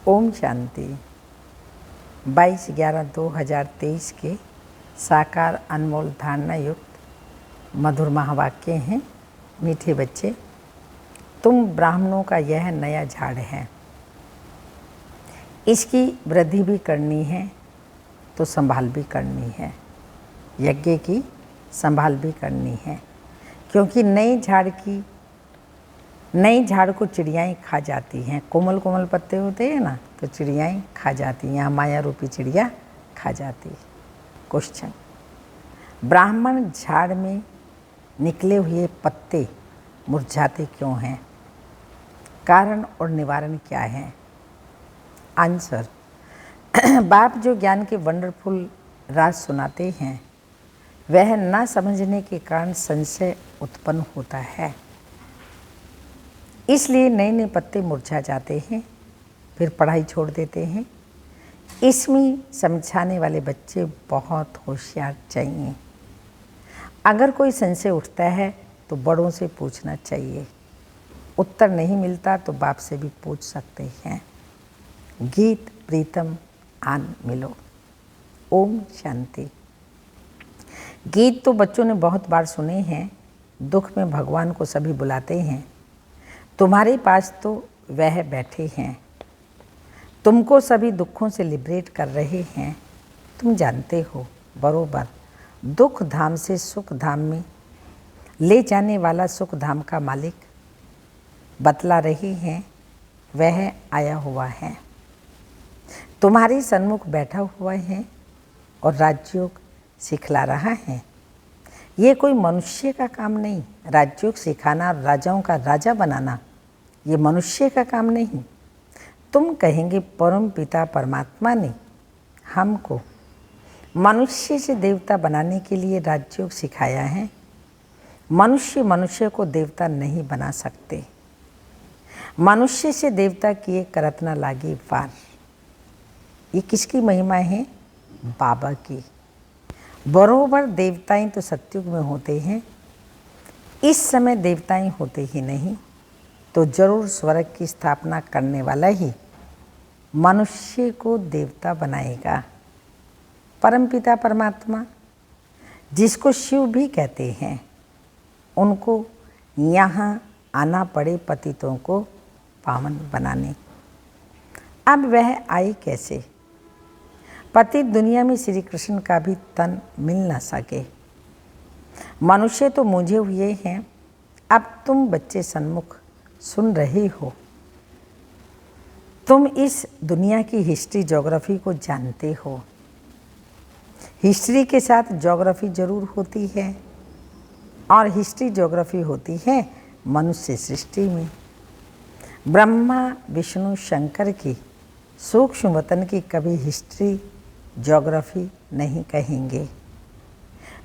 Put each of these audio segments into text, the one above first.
ओम शांति। 22/11/2023 के साकार अनमोल धारणा युक्त मधुर महावाक्य हैं। मीठे बच्चे, तुम ब्राह्मणों का यह नया झाड़ है, इसकी वृद्धि भी करनी है तो संभाल भी करनी है, यज्ञ की संभाल भी करनी है, क्योंकि नई झाड़ को चिड़ियाएँ खा जाती हैं। कोमल कोमल पत्ते होते हैं ना, तो चिड़ियाएँ खा जाती हैं। यहाँ माया रूपी चिड़िया खा जाती है। क्वेश्चन: ब्राह्मण झाड़ में निकले हुए पत्ते मुरझाते क्यों हैं? कारण और निवारण क्या है? आंसर: बाप जो ज्ञान के वंडरफुल राज सुनाते हैं, वह न समझने के कारण संशय उत्पन्न होता है, इसलिए नए नए पत्ते मुरझा जाते हैं, फिर पढ़ाई छोड़ देते हैं। इसमें समझाने वाले बच्चे बहुत होशियार चाहिए। अगर कोई संशय उठता है तो बड़ों से पूछना चाहिए, उत्तर नहीं मिलता तो बाप से भी पूछ सकते हैं। गीत प्रीतम आन मिलो। ओम शांति। गीत तो बच्चों ने बहुत बार सुने हैं। दुख में भगवान को सभी बुलाते हैं, तुम्हारे पास तो वह बैठे हैं, तुमको सभी दुखों से लिबरेट कर रहे हैं। तुम जानते हो बरोबर, दुख धाम से सुख धाम में ले जाने वाला सुख धाम का मालिक बतला रहे हैं, वह आया हुआ है, तुम्हारे सन्मुख बैठा हुआ है और राजयोग सिखला रहा है। ये कोई मनुष्य का काम नहीं। राजयोग सिखाना, राजाओं का राजा बनाना, ये मनुष्य का काम नहीं। तुम कहेंगे परम पिता परमात्मा ने हमको मनुष्य से देवता बनाने के लिए राजयोग सिखाया है। मनुष्य को देवता नहीं बना सकते। मनुष्य से देवता किए करत न लागी वार। ये किसकी महिमा है? बाबा की। बरोबर देवताएं तो सतयुग में होते हैं, इस समय देवताएं होते ही नहीं, तो जरूर स्वर्ग की स्थापना करने वाला ही मनुष्य को देवता बनाएगा। परमपिता परमात्मा, जिसको शिव भी कहते हैं, उनको यहाँ आना पड़े पतितों को पावन बनाने। अब वह आए कैसे? पतित दुनिया में श्री कृष्ण का भी तन मिल न सके। मनुष्य तो मूंझे हुए हैं। अब तुम बच्चे सन्मुख सुन रहे हो, तुम इस दुनिया की हिस्ट्री ज्योग्राफी को जानते हो। हिस्ट्री के साथ ज्योग्राफी जरूर होती है, और हिस्ट्री ज्योग्राफी होती है मनुष्य सृष्टि में। ब्रह्मा विष्णु शंकर की सूक्ष्म वतन की कभी हिस्ट्री ज्योग्राफी नहीं कहेंगे।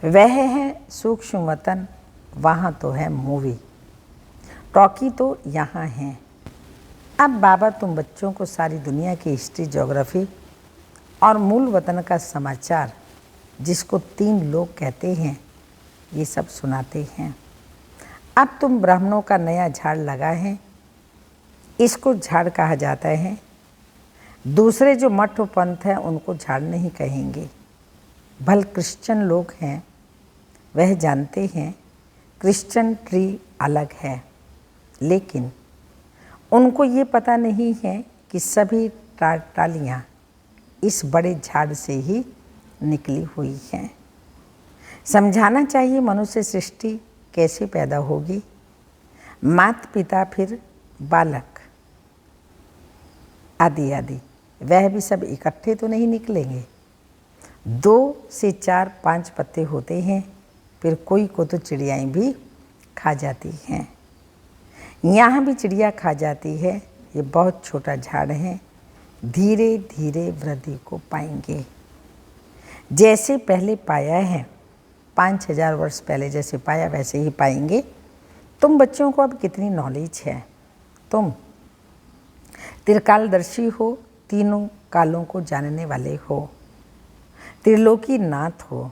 वह है सूक्ष्म वतन, वहाँ तो है मूवी, टॉकी तो यहाँ है। अब बाबा तुम बच्चों को सारी दुनिया की हिस्ट्री ज्योग्राफी और मूल वतन का समाचार, जिसको 3 लोग कहते हैं, ये सब सुनाते हैं। अब तुम ब्राह्मणों का नया झाड़ लगा है, इसको झाड़ कहा जाता है। दूसरे जो मठ पंथ हैं उनको झाड़ नहीं कहेंगे। भल क्रिश्चियन लोग हैं, वह जानते हैं क्रिश्चियन ट्री अलग है, लेकिन उनको ये पता नहीं है कि सभी टालियाँ इस बड़े झाड़ से ही निकली हुई हैं। समझाना चाहिए मनुष्य सृष्टि कैसे पैदा होगी। माता पिता, फिर बालक, आदि आदि, वह भी सब इकट्ठे तो नहीं निकलेंगे। 2 से 4 5 पत्ते होते हैं, फिर कोई को तो चिड़ियाएँ भी खा जाती हैं। यहाँ भी चिड़िया खा जाती है। ये बहुत छोटा झाड़ है, धीरे धीरे वृद्धि को पाएंगे। जैसे पहले पाया है, 5000 वर्ष पहले जैसे पाया वैसे ही पाएंगे। तुम बच्चों को अब कितनी नॉलेज है? तुम त्रिकालदर्शी हो, तीनों कालों को जानने वाले हो, त्रिलोकी नाथ हो,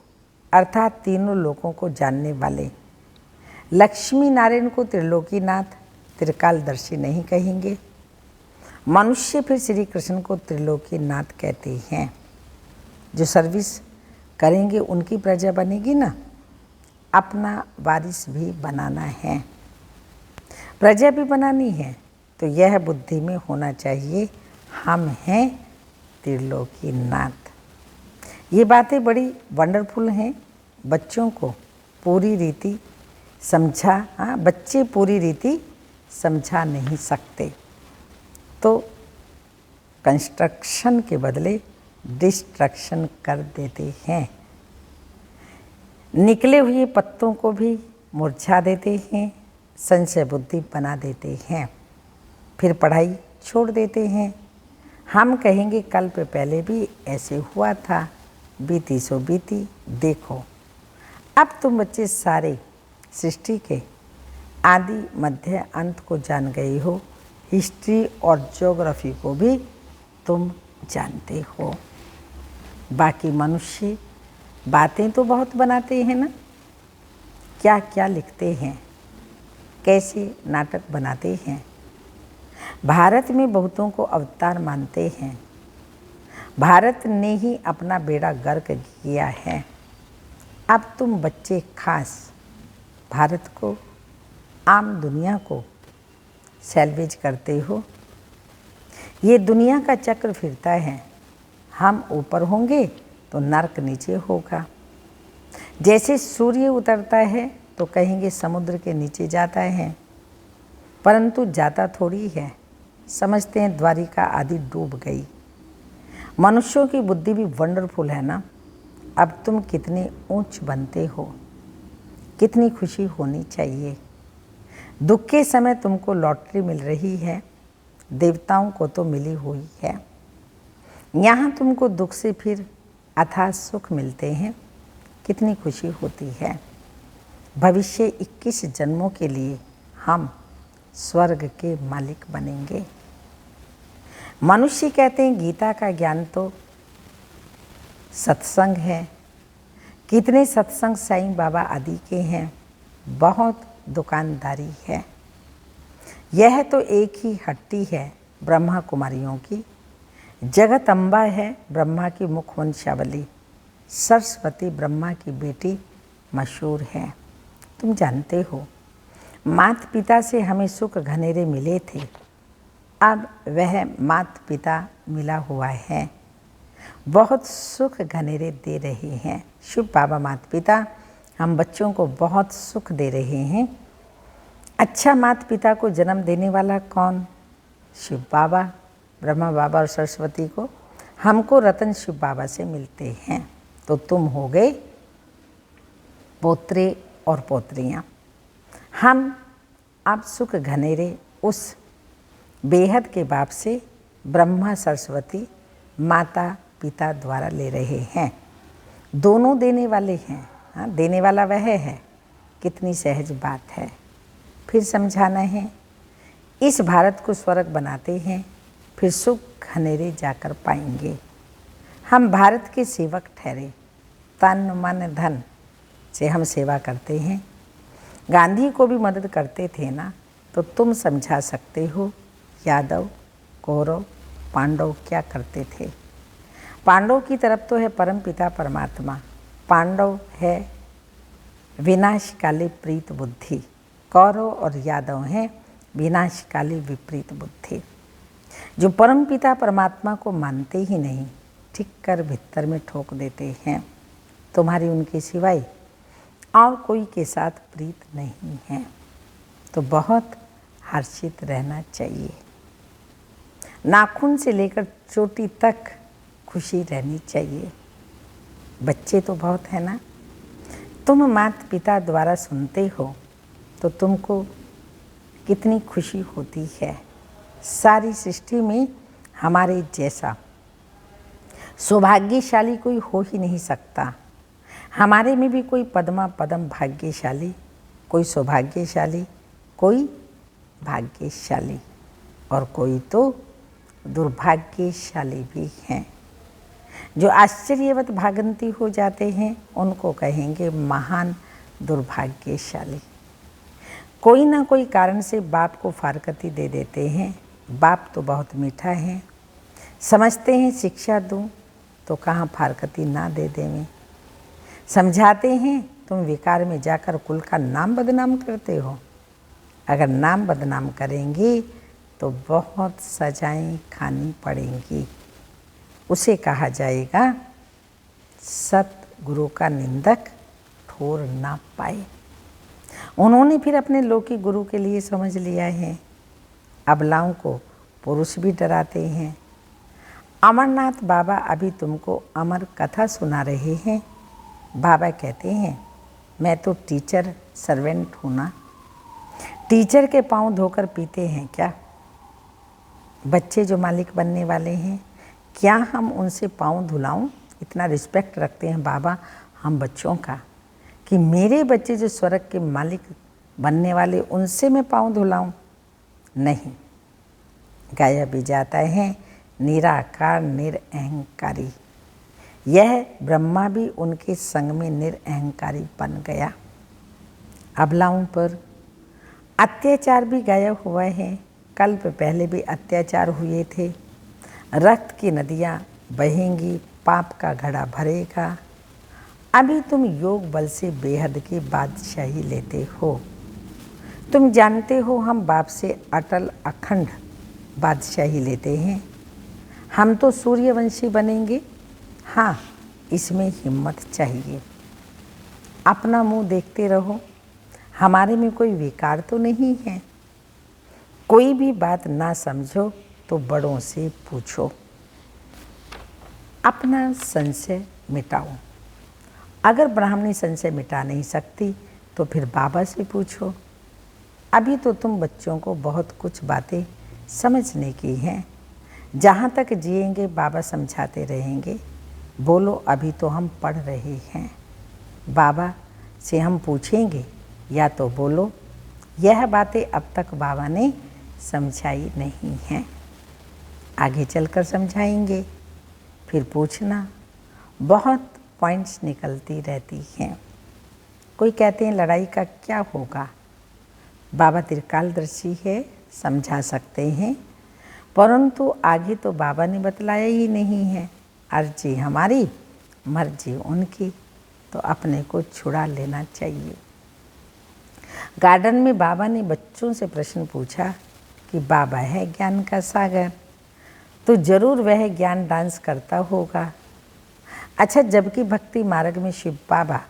अर्थात तीनों लोकों को जानने वाले। लक्ष्मी नारायण को त्रिलोकी नाथ, त्रिकालदर्शी नहीं कहेंगे। मनुष्य फिर श्री कृष्ण को त्रिलोकी नाथ कहते हैं। जो सर्विस करेंगे उनकी प्रजा बनेगी ना, अपना वारिस भी बनाना है, प्रजा भी बनानी है, तो यह बुद्धि में होना चाहिए, हम हैं त्रिलोकी नाथ। ये बातें बड़ी वंडरफुल हैं। बच्चों को पूरी रीति समझा, हाँ, बच्चे पूरी रीति समझा नहीं सकते, तो कंस्ट्रक्शन के बदले डिस्ट्रक्शन कर देते हैं। निकले हुए पत्तों को भी मुरझा देते हैं, संशय बुद्धि बना देते हैं, फिर पढ़ाई छोड़ देते हैं। हम कहेंगे कल्प पहले भी ऐसे हुआ था, बीती सो बीती, देखो। अब तुम बच्चे सारे सृष्टि के आदि मध्य अंत को जान गए हो, हिस्ट्री और ज्योग्राफी को भी तुम जानते हो। बाकी मनुष्य बातें तो बहुत बनाते हैं ना, क्या क्या लिखते हैं, कैसे नाटक बनाते हैं। भारत में बहुतों को अवतार मानते हैं। भारत ने ही अपना बेड़ा गर्क किया है। अब तुम बच्चे खास भारत को, आम दुनिया को सैल्वेज करते हो। ये दुनिया का चक्र फिरता है, हम ऊपर होंगे तो नरक नीचे होगा। जैसे सूर्य उतरता है तो कहेंगे समुद्र के नीचे जाता है, परंतु जाता थोड़ी है, समझते हैं द्वारिका आदि डूब गई। मनुष्यों की बुद्धि भी वंडरफुल है ना। अब तुम कितने ऊंच बनते हो, कितनी खुशी होनी चाहिए। दुख के समय तुमको लॉटरी मिल रही है, देवताओं को तो मिली हुई है। यहाँ तुमको दुख से फिर अथाह सुख मिलते हैं, कितनी खुशी होती है। भविष्य 21 जन्मों के लिए हम स्वर्ग के मालिक बनेंगे। मनुष्य कहते हैं गीता का ज्ञान तो सत्संग है। कितने सत्संग साईं बाबा आदि के हैं, बहुत दुकानदारी है। यह तो एक ही हट्टी है ब्रह्मा कुमारियों की, जगदम्बा है ब्रह्मा की मुख वंशावली, सरस्वती ब्रह्मा की बेटी मशहूर है। तुम जानते हो माता पिता से हमें सुख घनेरे मिले थे, अब वह माता पिता मिला हुआ है, बहुत सुख घनेरे दे रहे हैं। शुभ बाबा माता पिता हम बच्चों को बहुत सुख दे रहे हैं। अच्छा माता पिता को जन्म देने वाला कौन? शिव बाबा, ब्रह्मा बाबा और सरस्वती को हमको रतन शिव बाबा से मिलते हैं। तो तुम हो गए पोत्रे और पोत्रियाँ। हम अब सुख घनेरे उस बेहद के बाप से ब्रह्मा सरस्वती माता पिता द्वारा ले रहे हैं। दोनों देने वाले हैं, हाँ, देने वाला वह है। कितनी सहज बात है। फिर समझाना है, इस भारत को स्वर्ग बनाते हैं, फिर सुख घनेरे जाकर पाएंगे। हम भारत के सेवक ठहरे, तन मन धन से हम सेवा करते हैं। गांधी को भी मदद करते थे ना, तो तुम समझा सकते हो यादव, कौरव, पांडव क्या करते थे। पांडव की तरफ तो है परम पिता परमात्मा, पांडव है विनाशकाली प्रीत बुद्धि, कौरव और यादव हैं विनाशकाली विपरीत बुद्धि। जो परम पिता परमात्मा को मानते ही नहीं, ठीक कर भीतर में ठोक देते हैं। तुम्हारी उनके सिवाय और कोई के साथ प्रीत नहीं है, तो बहुत हर्षित रहना चाहिए। नाखून से लेकर चोटी तक खुशी रहनी चाहिए। बच्चे तो बहुत है ना। तुम माता पिता द्वारा सुनते हो तो तुमको कितनी खुशी होती है। सारी सृष्टि में हमारे जैसा सौभाग्यशाली कोई हो ही नहीं सकता। हमारे में भी कोई पद्मा पदम भाग्यशाली, कोई सौभाग्यशाली, कोई भाग्यशाली और कोई तो दुर्भाग्यशाली भी हैं। जो आश्चर्यवत भागंती हो जाते हैं उनको कहेंगे महान दुर्भाग्यशाली। कोई ना कोई कारण से बाप को फारकती दे देते हैं, बाप तो बहुत मीठा है, समझते हैं शिक्षा दूँ तो कहाँ फारकती ना दे देवें। समझाते हैं तुम विकार में जाकर कुल का नाम बदनाम करते हो। अगर नाम बदनाम करेंगी तो बहुत सजाएं खानी पड़ेंगी। उसे कहा जाएगा सतगुरु का निंदक ठोर ना पाए। उन्होंने फिर अपने लौकिक गुरु के लिए समझ लिया है। अबलाओं को पुरुष भी डराते हैं। अमरनाथ बाबा अभी तुमको अमर कथा सुना रहे हैं। बाबा कहते हैं मैं तो टीचर सर्वेंट हूँ ना। टीचर के पाँव धोकर पीते हैं क्या? बच्चे जो मालिक बनने वाले हैं, क्या हम उनसे पाँव धुलाऊं? इतना रिस्पेक्ट रखते हैं बाबा हम बच्चों का कि मेरे बच्चे जो स्वर्ग के मालिक बनने वाले, उनसे मैं पाँव धुलाऊं? नहीं। गाया भी जाता है निराकार निरअहंकारी। यह ब्रह्मा भी उनके संग में निरअहंकारी बन गया। अबलाओं पर अत्याचार भी गाया हुआ है। कल्प पहले भी अत्याचार हुए थे। रक्त की नदियाँ बहेंगी, पाप का घड़ा भरेगा। अभी तुम योग बल से बेहद की बादशाही लेते हो। तुम जानते हो हम बाप से अटल अखंड बादशाही लेते हैं। हम तो सूर्यवंशी बनेंगे। हाँ, इसमें हिम्मत चाहिए। अपना मुंह देखते रहो। हमारे में कोई विकार तो नहीं है। कोई भी बात ना समझो तो बड़ों से पूछो। अपना संशय मिटाओ। अगर ब्राह्मणी संशय मिटा नहीं सकती तो फिर बाबा से पूछो। अभी तो तुम बच्चों को बहुत कुछ बातें समझने की हैं। जहाँ तक जिएंगे बाबा समझाते रहेंगे। बोलो अभी तो हम पढ़ रहे हैं। बाबा से हम पूछेंगे या तो बोलो यह बातें अब तक बाबा ने समझाई नहीं हैं, आगे चलकर समझाएंगे। फिर पूछना। बहुत पॉइंट्स निकलती रहती हैं। कोई कहते हैं लड़ाई का क्या होगा? बाबा त्रिकालदर्शी है, समझा सकते हैं, परंतु आगे तो बाबा ने बतलाया ही नहीं है। अर्जी हमारी, मर्जी उनकी, तो अपने को छुड़ा लेना चाहिए। गार्डन में बाबा ने बच्चों से प्रश्न पूछा कि बाबा है ज्ञान का सागर, तो जरूर वह ज्ञान डांस करता होगा। अच्छा, जबकि भक्ति मार्ग में शिव बाबा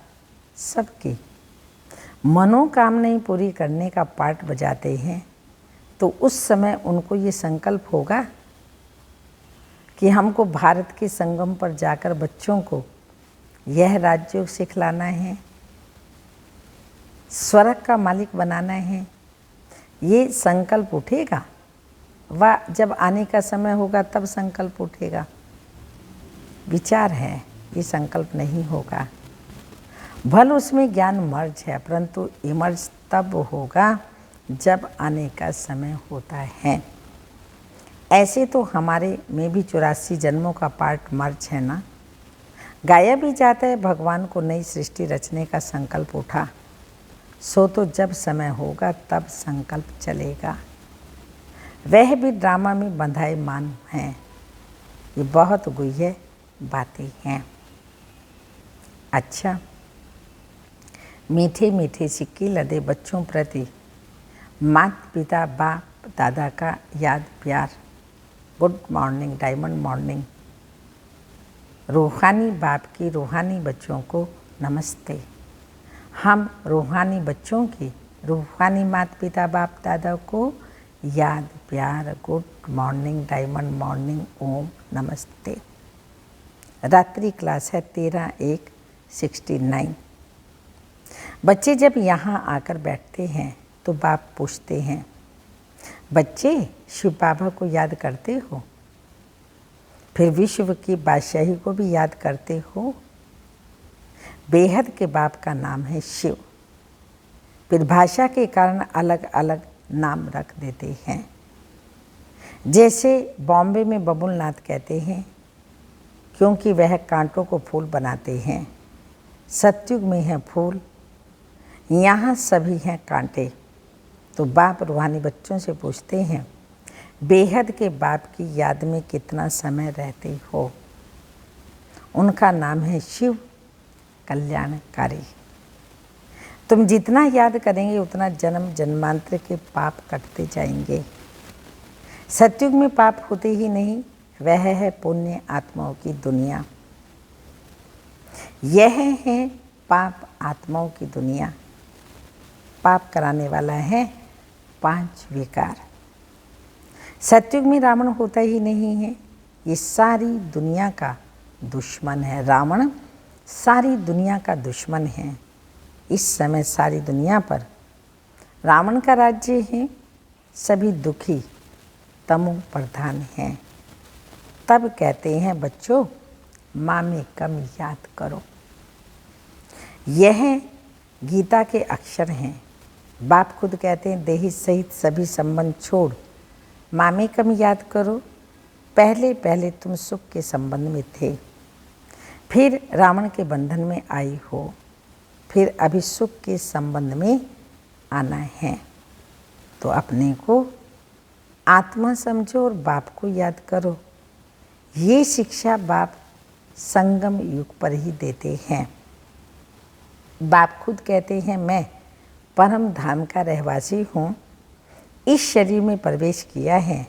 सबकी मनोकामनाएं पूरी करने का पार्ट बजाते हैं, तो उस समय उनको ये संकल्प होगा कि हमको भारत के संगम पर जाकर बच्चों को यह राजयोग सिखलाना है, स्वर्ग का मालिक बनाना है। ये संकल्प उठेगा व जब आने का समय होगा तब संकल्प उठेगा। विचार है, ये संकल्प नहीं होगा। भल उसमें ज्ञान मर्ज है, परंतु इमर्ज तब होगा जब आने का समय होता है। ऐसे तो हमारे में भी 84 जन्मों का पार्ट मर्ज है ना। गाया भी जाता है भगवान को नई सृष्टि रचने का संकल्प उठा, सो तो जब समय होगा तब संकल्प चलेगा। वह भी ड्रामा में बंधाए मान हैं। ये बहुत गुह्य बातें हैं। अच्छा, मीठे मीठे सिक्के लदे बच्चों प्रति माता पिता बाप दादा का याद प्यार। Good morning, diamond morning. रूहानी बाप की रूहानी बच्चों को नमस्ते। हम रूहानी बच्चों की रूहानी माता पिता बाप दादा को याद प्यार। गुड मॉर्निंग, डायमंड मॉर्निंग, ओम नमस्ते। रात्रि क्लास है 13/1/69। बच्चे जब यहाँ आकर बैठते हैं तो बाप पूछते हैं, बच्चे शिव बाबा को याद करते हो? फिर विश्व की बादशाही को भी याद करते हो? बेहद के बाप का नाम है शिव। फिर भाषा के कारण अलग अलग नाम रख देते हैं। जैसे बॉम्बे में बबुलनाथ कहते हैं क्योंकि वह कांटों को फूल बनाते हैं। सतयुग में है फूल, यहाँ सभी हैं कांटे। तो बाप रूहानी बच्चों से पूछते हैं, बेहद के बाप की याद में कितना समय रहते हो। उनका नाम है शिव कल्याणकारी। तुम जितना याद करेंगे उतना जन्म जन्मांतर के पाप कटते जाएंगे। सतयुग में पाप होते ही नहीं, वह है पुण्य आत्माओं की दुनिया। यह है पाप आत्माओं की दुनिया। पाप कराने वाला है 5 विकार। सतयुग में रावण होता ही नहीं है, ये सारी दुनिया का दुश्मन है। रावण सारी दुनिया का दुश्मन है। इस समय सारी दुनिया पर रावण का राज्य है। सभी दुखी तमो प्रधान हैं। तब कहते हैं बच्चों, माँ में कम याद करो। यह गीता के अक्षर हैं। बाप खुद कहते हैं, देही सहित सभी संबंध छोड़ माँ में कम याद करो। पहले पहले तुम सुख के संबंध में थे, फिर रावण के बंधन में आई हो, फिर अभी सुख के संबंध में आना है। तो अपने को आत्मा समझो और बाप को याद करो। ये शिक्षा बाप संगम युग पर ही देते हैं। बाप खुद कहते हैं, मैं परम धाम का रहवासी हूँ, इस शरीर में प्रवेश किया है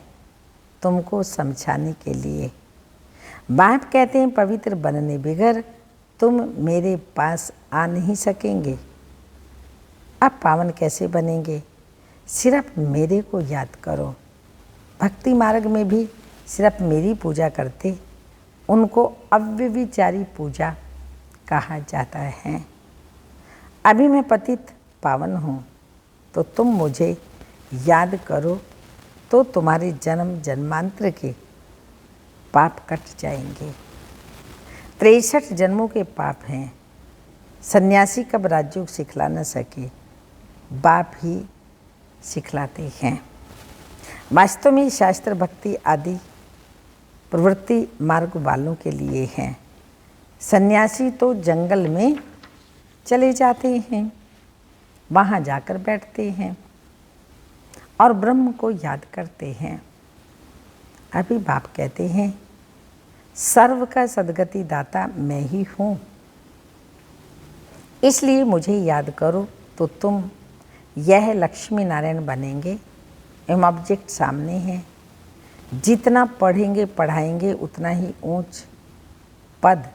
तुमको समझाने के लिए। बाप कहते हैं, पवित्र बनने बगैर तुम मेरे पास आ नहीं सकेंगे। अब पावन कैसे बनेंगे? सिर्फ मेरे को याद करो। भक्ति मार्ग में भी सिर्फ मेरी पूजा करते, उनको अव्यभिचारी पूजा कहा जाता है। अभी मैं पतित पावन हूँ, तो तुम मुझे याद करो तो तुम्हारे जन्म जन्मांतर के पाप कट जाएंगे। 63 जन्मों के पाप हैं। सन्यासी कब राजयोग सिखला न सके, बाप ही सिखलाते हैं। वास्तव में शास्त्र भक्ति आदि प्रवृत्ति मार्ग वालों के लिए हैं। सन्यासी तो जंगल में चले जाते हैं, वहाँ जाकर बैठते हैं और ब्रह्म को याद करते हैं। अभी बाप कहते हैं, सर्व का सद्गति दाता मैं ही हूँ, इसलिए मुझे याद करो तो तुम यह लक्ष्मी नारायण बनेंगे। एवं ऑब्जेक्ट सामने है। जितना पढ़ेंगे पढ़ाएंगे उतना ही ऊंच पद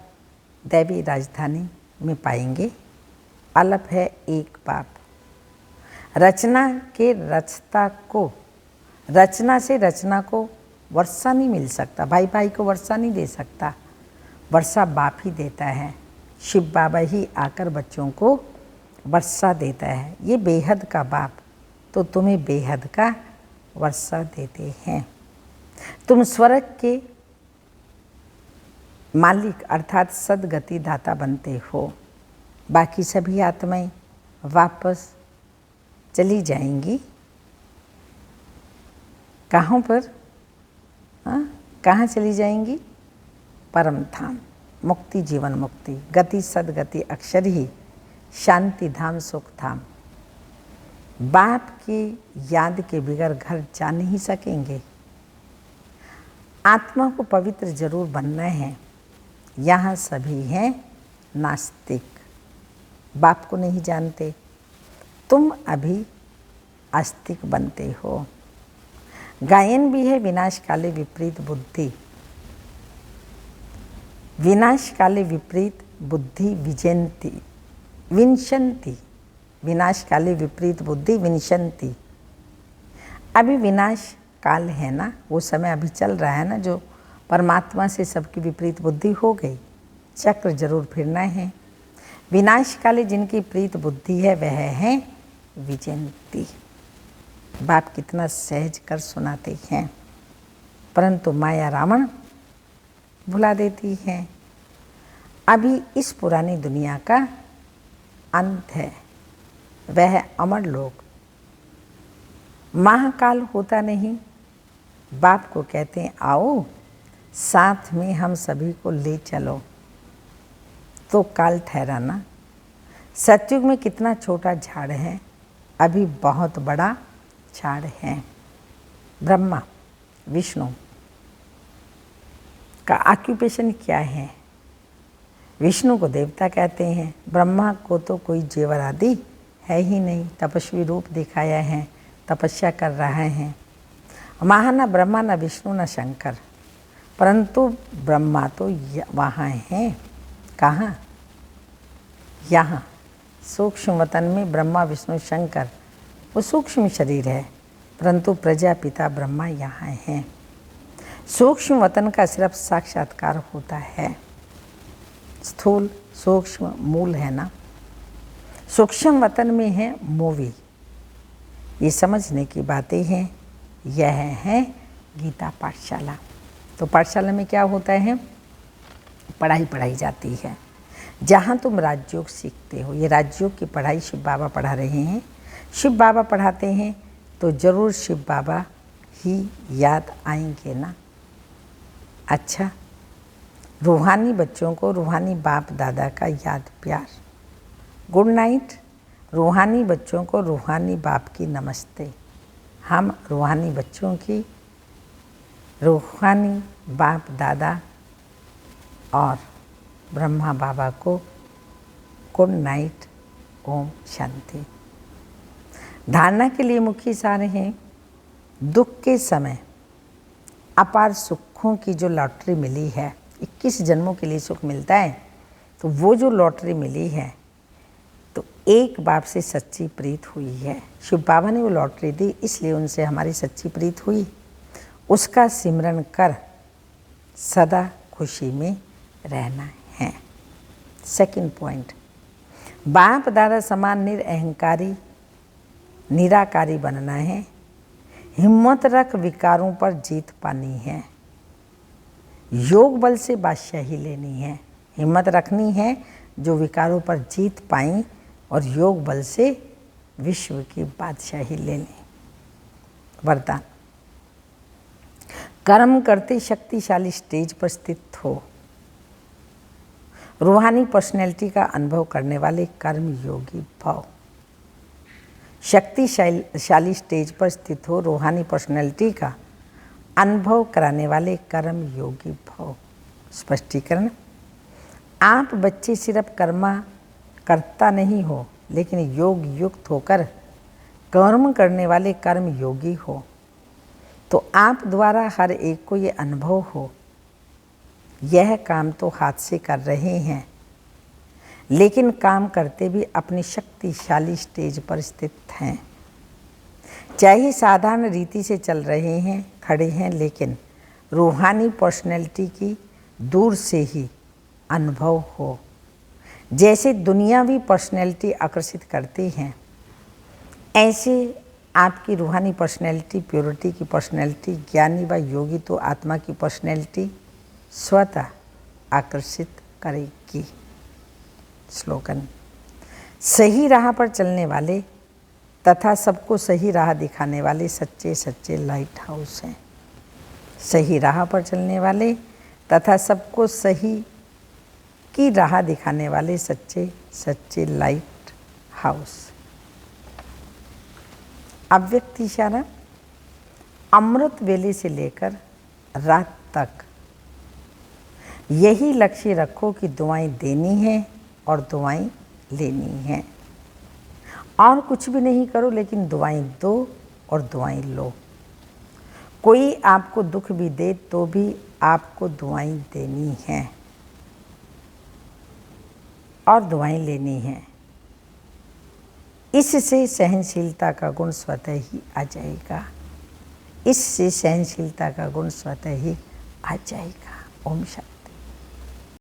दैवी राजधानी में पाएंगे। अलप है एक बाप। रचना के रचता को, रचना से रचना को वर्षा नहीं मिल सकता। भाई भाई को वर्षा नहीं दे सकता, वर्षा बाप ही देता है। शिव बाबा ही आकर बच्चों को वर्षा देता है। ये बेहद का बाप तो तुम्हें बेहद का वर्षा देते हैं। तुम स्वर्ग के मालिक अर्थात सद्गति दाता बनते हो। बाकी सभी आत्माएं वापस चली जाएंगी। कहाँ पर? कहाँ चली जाएंगी? परम धाम, मुक्ति, जीवन मुक्ति, गति सद्गति अक्षर ही, शांति धाम, सुख धाम। बाप की याद के बगैर घर जा नहीं सकेंगे। आत्मा को पवित्र जरूर बनना है। यहाँ सभी हैं नास्तिक, बाप को नहीं जानते। तुम अभी आस्तिक बनते हो। गायन भी है, विनाश काले विपरीत बुद्धि, विनाश काले विपरीत बुद्धि विजयंती विंशंती, विनाश काले विपरीत बुद्धि विंशंती। अभी विनाश काल है ना, वो समय अभी चल रहा है ना, जो परमात्मा से सबकी विपरीत बुद्धि हो गई। चक्र जरूर फिरना है। विनाश काले जिनकी प्रीत बुद्धि है वह है विजयंती। बाप कितना सहज कर सुनाते हैं, परंतु माया रावण भुला देती है। अभी इस पुरानी दुनिया का अंत है, वह अमर लोक। महाकाल होता नहीं। बाप को कहते हैं, आओ साथ में हम सभी को ले चलो, तो काल ठहराना। सतयुग में कितना छोटा झाड़ है, अभी बहुत बड़ा झाड़ है। ब्रह्मा विष्णु का ऑक्यूपेशन क्या है? विष्णु को देवता कहते हैं। ब्रह्मा को तो कोई जेवर आदि है ही नहीं, तपस्वी रूप दिखाया है, तपस्या कर रहे हैं। वहाँ न ब्रह्मा न विष्णु न शंकर, परंतु ब्रह्मा तो वहाँ हैं। कहाँ? यहाँ सूक्ष्म वतन में ब्रह्मा विष्णु शंकर, वो सूक्ष्म शरीर है, परंतु प्रजापिता ब्रह्मा यहाँ हैं। सूक्ष्म वतन का सिर्फ साक्षात्कार होता है। स्थूल सूक्ष्म मूल है ना, सूक्ष्म वतन में है मूवी। ये समझने की बातें हैं। यह है गीता पाठशाला। तो पाठशाला में क्या होता है? पढ़ाई पढ़ाई जाती है। जहाँ तुम राजयोग सीखते हो, ये राजयोग की पढ़ाई शिव बाबा पढ़ा रहे हैं। शिव बाबा पढ़ाते हैं तो ज़रूर शिव बाबा ही याद आएंगे ना। अच्छा, रूहानी बच्चों को रूहानी बाप दादा का याद प्यार, गुड नाइट। रूहानी बच्चों को रूहानी बाप की नमस्ते। हम रूहानी बच्चों की रूहानी बाप दादा और ब्रह्मा बाबा को गुड नाइट, ओम शांति। धारणा के लिए मुख्य सारे हैं। दुख के समय अपार सुखों की जो लॉटरी मिली है, 21 जन्मों के लिए सुख मिलता है, तो वो जो लॉटरी मिली है, तो एक बाप से सच्ची प्रीत हुई है। शिव बाबा ने वो लॉटरी दी, इसलिए उनसे हमारी सच्ची प्रीत हुई। उसका सिमरन कर सदा खुशी में रहना है। सेकंड पॉइंट, बाप दादा समान निरअहंकारी निराकारी बनना है। हिम्मत रख विकारों पर जीत पानी है। योग बल से बादशाही लेनी है। हिम्मत रखनी है जो विकारों पर जीत पाएं और योग बल से विश्व की बादशाही ले लें। वरदान, कर्म करते शक्तिशाली स्टेज पर स्थित हो। रूहानी पर्सनैलिटी का अनुभव करने वाले कर्म योगी भव। शक्तिशाली स्टेज पर स्थित हो, रूहानी पर्सनैलिटी का अनुभव कराने वाले कर्म योगी भव। स्पष्टीकरण, आप बच्चे सिर्फ करता नहीं हो, लेकिन योग युक्त होकर कर्म करने वाले कर्म योगी हो। तो आप द्वारा हर एक को ये अनुभव हो, यह काम तो हाथ से कर रहे हैं, लेकिन काम करते भी अपनी शक्तिशाली स्टेज पर स्थित हैं। चाहे साधारण रीति से चल रहे हैं, खड़े हैं, लेकिन रूहानी पर्सनैलिटी की दूर से ही अनुभव हो। जैसे दुनियावी पर्सनैलिटी आकर्षित करती हैं, ऐसे आपकी रूहानी पर्सनैलिटी, प्योरिटी की पर्सनैलिटी, ज्ञानी व योगी तो आत्मा की पर्सनैलिटी स्वतः आकर्षित करेगी। स्लोगन, सही राह पर चलने वाले तथा सबको सही राह दिखाने वाले सच्चे सच्चे लाइट हाउस हैं। सही राह पर चलने वाले तथा सबको सही की राह दिखाने वाले सच्चे सच्चे लाइट हाउस। अव्यक्त इशारा, अमृत वेले से लेकर रात तक यही लक्ष्य रखो कि दुआएं देनी है और दुआएं लेनी हैं। और कुछ भी नहीं करो, लेकिन दुआएं दो और दुआएं लो। कोई आपको दुख भी दे तो भी आपको दुआएं देनी हैं और दुआएं लेनी हैं। इससे सहनशीलता का गुण स्वतः ही आ जाएगा। इससे सहनशीलता का गुण स्वतः ही आ जाएगा। ओम शांति।